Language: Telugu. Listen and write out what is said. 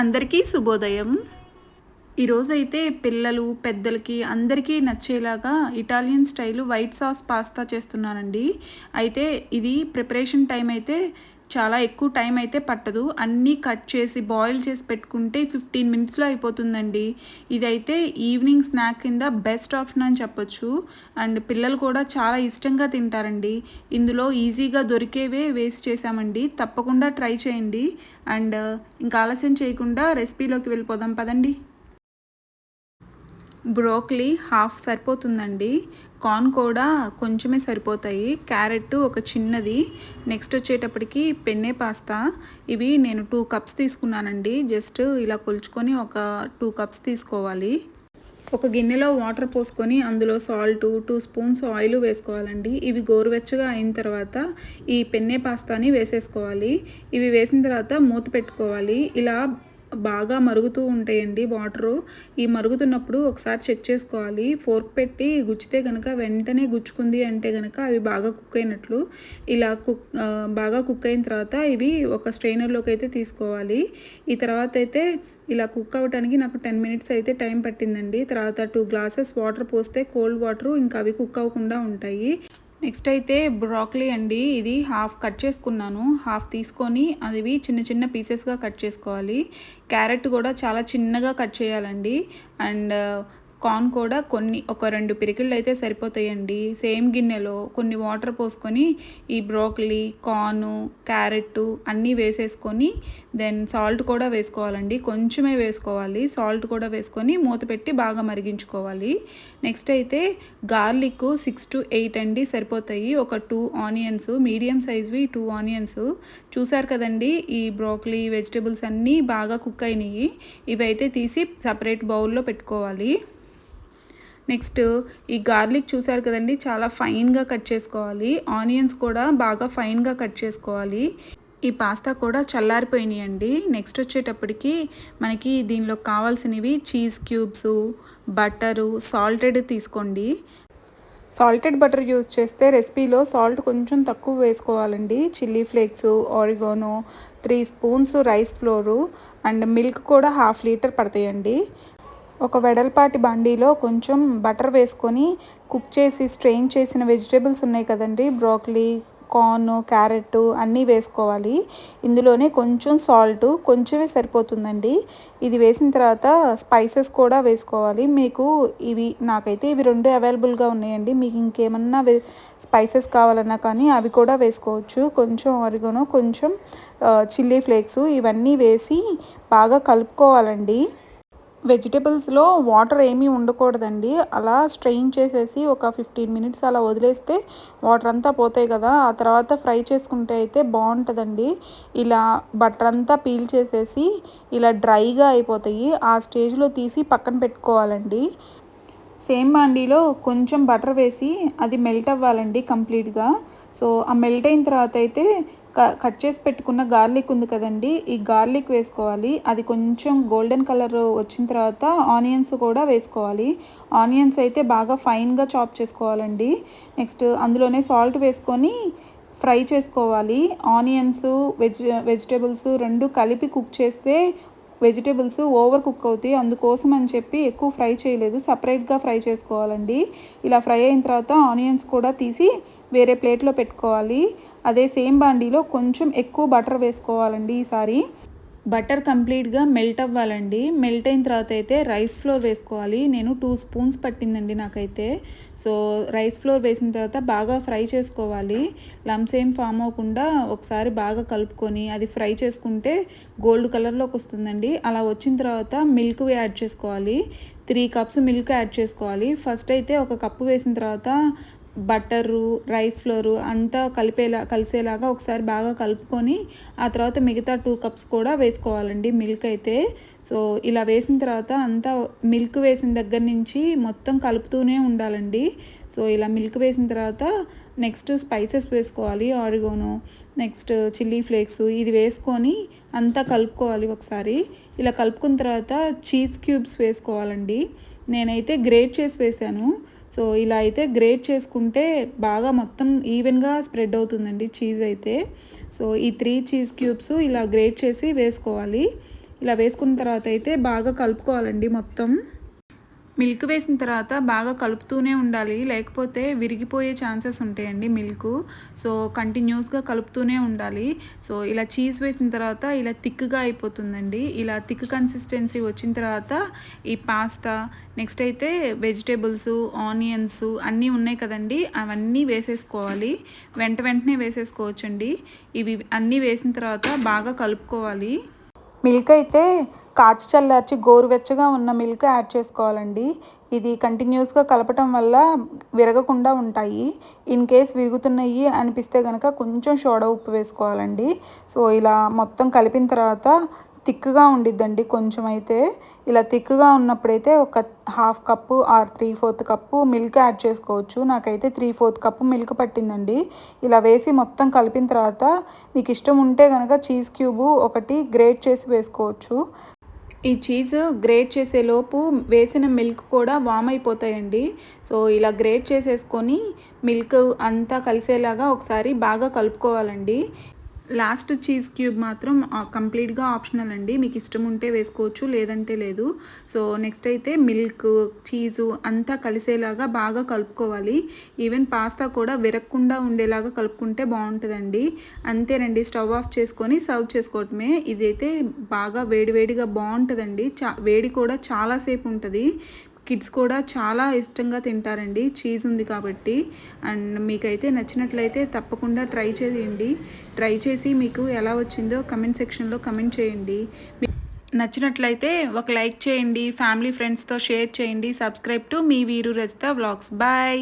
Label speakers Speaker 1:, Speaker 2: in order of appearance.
Speaker 1: అందరికీ శుభోదయం. ఈరోజైతే పిల్లలు, పెద్దలకి అందరికీ నచ్చేలాగా Italian style white sauce pasta చేస్తున్నానండి. అయితే ఇది ప్రిపరేషన్ టైం అయితే చాలా ఎక్కువ టైం అయితే పట్టదు. అన్నీ కట్ చేసి బాయిల్ చేసి పెట్టుకుంటే 15 మినిట్స్లో అయిపోతుందండి. ఇదైతే ఈవినింగ్ స్నాక్ కింద బెస్ట్ ఆప్షన్ అని చెప్పొచ్చు. అండ్ పిల్లలు కూడా చాలా ఇష్టంగా తింటారండి. ఇందులో ఈజీగా దొరికేవే వేస్ట్ చేసామండి. తప్పకుండా ట్రై చేయండి. అండ్ ఇంకా ఆలస్యం చేయకుండా రెసిపీలోకి వెళ్ళిపోదాం పదండి. బ్రోకలీ హాఫ్ సరిపోతుందండి. కార్న్ కూడా కొంచెమే సరిపోతాయి. క్యారెట్ ఒక చిన్నది. నెక్స్ట్ వచ్చేటప్పటికి పెన్నే పాస్తా. ఇవి నేను 2 కప్స్ తీసుకున్నానండి. జస్ట్ ఇలా కొలుచుకొని ఒక 2 కప్స్ తీసుకోవాలి. ఒక గిన్నెలో వాటర్ పోసుకొని అందులో సాల్ట్, 2 స్పూన్స్ ఆయిల్ వేసుకోవాలండి. ఇవి గోరువెచ్చగా అయిన తర్వాత ఈ పెన్నే పాస్తాని వేసేసుకోవాలి. ఇవి వేసిన తర్వాత మూత పెట్టుకోవాలి. ఇలా బాగా మరుగుతూ ఉంటాయండి వాటరు. ఈ మరుగుతున్నప్పుడు ఒకసారి చెక్ చేసుకోవాలి. ఫోర్క్ పెట్టి గుచ్చితే కనుక వెంటనే గుచ్చుకుంది అంటే కనుక అవి బాగా కుక్ అయినట్లు. ఇలా బాగా కుక్ అయిన తర్వాత ఇవి ఒక స్ట్రైనర్లోకి అయితే తీసుకోవాలి. ఈ తర్వాత అయితే ఇలా కుక్ అవ్వడానికి నాకు 10 మినిట్స్ అయితే టైం పట్టిందండి. తర్వాత 2 గ్లాసెస్ వాటర్ పోస్తే కోల్డ్ వాటర్ ఇంకా అవి కుక్ అవ్వకుండా ఉంటాయి. నెక్స్ట్ అయితే బ్రాకలీ అండి. ఇది హాఫ్ కట్ చేసుకున్నాను. హాఫ్ తీసుకొని అవి చిన్న చిన్న పీసెస్గా కట్ చేసుకోవాలి. క్యారెట్ కూడా చాలా చిన్నగా కట్ చేయాలండి. అండ్ కార్న్ కూడా ఒక 2 పిరికిళ్ళు అయితే సరిపోతాయండి. సేమ్ గిన్నెలో కొన్ని వాటర్ పోసుకొని ఈ బ్రోకలీ, కార్ను, క్యారెట్ అన్నీ వేసేసుకొని దెన్ సాల్ట్ కూడా వేసుకోవాలండి. కొంచెమే వేసుకోవాలి. సాల్ట్ కూడా వేసుకొని మూత పెట్టి బాగా మరిగించుకోవాలి. నెక్స్ట్ అయితే గార్లిక్ 6 to 8 అండి సరిపోతాయి. ఒక 2 ఆనియన్స్, మీడియం సైజ్వి 2 ఆనియన్స్. చూసారు కదండి, ఈ బ్రోకలీ వెజిటేబుల్స్ అన్నీ బాగా కుక్ అయినాయి. ఇవైతే తీసి సపరేట్ బౌల్లో పెట్టుకోవాలి. నెక్స్ట్ ఈ గార్లిక్ చూసారు కదండి, చాలా ఫైన్గా కట్ చేసుకోవాలి. ఆనియన్స్ కూడా బాగా ఫైన్గా కట్ చేసుకోవాలి. ఈ పాస్తా కూడా చల్లారిపోయినాయండి. నెక్స్ట్ వచ్చేటప్పటికి మనకి దీనిలో కావాల్సినవి చీజ్ క్యూబ్స్, బటరు, సాల్టెడ్ తీసుకోండి. సాల్టెడ్ బటర్ యూజ్ చేస్తే రెసిపీలో సాల్ట్ కొంచెం తక్కువ వేసుకోవాలండి. Chilli flakes, oregano, 3 spoons rice floor and milk కూడా 1/2 లీటర్ పడతాయండి. ఒక వెడల్పాటి బండిలో కొంచెం బటర్ వేసుకొని కుక్ చేసి స్ట్రెయిన్ చేసిన వెజిటేబుల్స్ ఉన్నాయి కదండి, బ్రోకలీ, కార్న్, క్యారెట్ అన్నీ వేసుకోవాలి. ఇందులోనే కొంచెం సాల్ట్, కొంచెమే సరిపోతుందండి. ఇది వేసిన తర్వాత స్పైసెస్ కూడా వేసుకోవాలి. మీకు నాకైతే ఇవి 2 అవైలబుల్గా ఉన్నాయండి. మీకు ఇంకేమన్నా స్పైసెస్ కావాలన్నా కానీ అవి కూడా వేసుకోవచ్చు. కొంచెం ఆరిగానో, కొంచెం చిల్లీ ఫ్లేక్స్ ఇవన్నీ వేసి బాగా కలుపుకోవాలండి. వెజిటేబుల్స్లో వాటర్ ఏమీ ఉండకూడదండి. అలా స్ట్రెయిన్ చేసేసి ఒక 15 మినిట్స్ అలా వదిలేస్తే వాటర్ అంతా పోతాయి కదా. ఆ తర్వాత ఫ్రై చేసుకుంటే అయితే బాగుంటుందండి. ఇలా బటర్ అంతా పీల్ చేసేసి ఇలా డ్రైగా అయిపోతాయి. ఆ స్టేజ్లో తీసి పక్కన పెట్టుకోవాలండి. సేమ్ బాండీలో కొంచెం బటర్ వేసి అది మెల్ట్ అవ్వాలండి కంప్లీట్గా. సో ఆ మెల్ట్ అయిన తర్వాత అయితే కట్ చేసి పెట్టుకున్న గార్లిక్ ఉంది కదండి, ఈ గార్లిక్ వేసుకోవాలి. అది కొంచెం గోల్డెన్ కలర్ వచ్చిన తర్వాత ఆనియన్స్ కూడా వేసుకోవాలి. ఆనియన్స్ అయితే బాగా ఫైన్గా చాప్ చేసుకోవాలండి. నెక్స్ట్ అందులోనే సాల్ట్ వేసుకొని ఫ్రై చేసుకోవాలి. ఆనియన్స్, వెజిటేబుల్స్ 2 కలిపి కుక్ చేస్తే వెజిటేబుల్స్ ఓవర్ కుక్ అవుతాయి. అందుకోసం అని చెప్పి ఎక్కువ ఫ్రై చేయలేదు, సపరేట్గా ఫ్రై చేసుకోవాలండి. ఇలా ఫ్రై అయిన తర్వాత ఆనియన్స్ కూడా తీసి వేరే ప్లేట్లో పెట్టుకోవాలి. అదే సేమ్ బాండీలో కొంచెం ఎక్కువ బటర్ వేసుకోవాలండి. ఈసారి బటర్ కంప్లీట్గా మెల్ట్ అవ్వాలండి. మెల్ట్ అయిన తర్వాత అయితే రైస్ ఫ్లోర్ వేసుకోవాలి. నేను 2 స్పూన్స్ పట్టిందండి నాకైతే. సో రైస్ ఫ్లోర్ వేసిన తర్వాత బాగా ఫ్రై చేసుకోవాలి. లమ్స్ ఏం ఫామ్ అవ్వకుండా ఒకసారి బాగా కలుపుకొని అది ఫ్రై చేసుకుంటే గోల్డ్ కలర్లోకి వస్తుందండి. అలా వచ్చిన తర్వాత మిల్క్ యాడ్ చేసుకోవాలి. 3 కప్స్ మిల్క్ యాడ్ చేసుకోవాలి. ఫస్ట్ అయితే 1 కప్పు వేసిన తర్వాత బటరు, రైస్ ఫ్లోరు అంతా కలిసేలాగా ఒకసారి బాగా కలుపుకొని ఆ తర్వాత మిగతా 2 కప్స్ కూడా వేసుకోవాలండి మిల్క్ అయితే. సో ఇలా వేసిన తర్వాత అంతా మిల్క్ వేసిన దగ్గర నుంచి మొత్తం కలుపుతూనే ఉండాలండి. సో ఇలా మిల్క్ వేసిన తర్వాత నెక్స్ట్ స్పైసెస్ వేసుకోవాలి. ఆరిగానో, నెక్స్ట్ చిల్లీ ఫ్లేక్స్ ఇది వేసుకొని అంతా కలుపుకోవాలి ఒకసారి. ఇలా కలుపుకున్న తర్వాత చీజ్ క్యూబ్స్ వేసుకోవాలండి. నేనైతే గ్రేట్ చేసి వేసాను. సో ఇలా అయితే గ్రేట్ చేసుకుంటే బాగా మొత్తం ఈవెన్గా స్ప్రెడ్ అవుతుందండి చీజ్ అయితే. సో ఈ 3 చీజ్ క్యూబ్స్ ఇలా గ్రేట్ చేసి వేసుకోవాలి. ఇలా వేసుకున్న తర్వాత అయితే బాగా కలుపుకోవాలండి మొత్తం. మిల్క్ వేసిన తర్వాత బాగా కలుపుతూనే ఉండాలి, లేకపోతే విరిగిపోయే ఛాన్సెస్ ఉంటాయండి మిల్క్. సో కంటిన్యూస్గా కలుపుతూనే ఉండాలి. సో ఇలా చీజ్ వేసిన తర్వాత ఇలా థిక్గా అయిపోతుందండి. ఇలా థిక్ కన్సిస్టెన్సీ వచ్చిన తర్వాత ఈ పాస్తా, నెక్స్ట్ అయితే వెజిటేబుల్స్, ఆనియన్స్ అన్నీ ఉన్నాయి కదండి, అవన్నీ వేసేసుకోవాలి. వెంటనే వేసేసుకోవచ్చండి. ఇవి అన్నీ వేసిన తర్వాత బాగా కలుపుకోవాలి. మిల్క్ అయితే కాచి చల్లార్చి గోరువెచ్చగా ఉన్న మిల్క్ యాడ్ చేసుకోవాలండి. ఇది కంటిన్యూస్గా కలపటం వల్ల విరగకుండా ఉంటాయి. ఇన్ కేస్ విరుగుతున్నాయి అనిపిస్తే కనుక కొంచెం సోడా ఉప్పు వేసుకోవాలండి. సో ఇలా మొత్తం కలిపిన తర్వాత థిక్గా ఉండిద్దండి కొంచెం అయితే. ఇలా థిక్గా ఉన్నప్పుడైతే ఒక 1/2 cup or 3/4 cup milk add చేసుకోవచ్చు. నాకైతే 3/4 కప్పు మిల్క్ పట్టిందండి. ఇలా వేసి మొత్తం కలిపిన తర్వాత మీకు ఇష్టం ఉంటే కనుక చీజ్ క్యూబు ఒకటి గ్రేట్ చేసి వేసుకోవచ్చు. ఈ చీజ్ గ్రేట్ చేసేలోపు వేసిన మిల్క్ కూడా వామ్ అయిపోతాయండి. సో ఇలా గ్రేట్ చేసేసుకొని మిల్క్ అంతా కలిసేలాగా ఒకసారి బాగా కలుపుకోవాలండి. లాస్ట్ చీజ్ క్యూబ్ మాత్రం కంప్లీట్గా ఆప్షనల్ అండి, మీకు ఇష్టం ఉంటే వేసుకోవచ్చు, లేదంటే లేదు. సో నెక్స్ట్ అయితే మిల్క్, చీజు అంతా కలిసేలాగా బాగా కలుపుకోవాలి. ఈవెన్ పాస్తా కూడా విరగకుండా ఉండేలాగా కలుపుకుంటే బాగుంటుందండి. అంతేనండి, స్టవ్ ఆఫ్ చేసుకొని సర్వ్ చేసుకోవటమే. ఇదైతే బాగా వేడివేడిగా బాగుంటుందండి. వేడి కూడా చాలాసేపు ఉంటుంది. కిడ్స్ కూడా చాలా ఇష్టంగా తింటారండి, చీజ్ ఉంది కాబట్టి. అండ్ మీకైతే నచ్చినట్లయితే తప్పకుండా ట్రై చేయండి. ట్రై చేసి మీకు ఎలా వచ్చిందో కమెంట్ సెక్షన్లో కమెంట్ చేయండి. నచ్చినట్లయితే ఒక లైక్ చేయండి, ఫ్యామిలీ ఫ్రెండ్స్తో షేర్ చేయండి. సబ్స్క్రైబ్ టు మీ వీరు రజిత వ్లాగ్స్. బాయ్.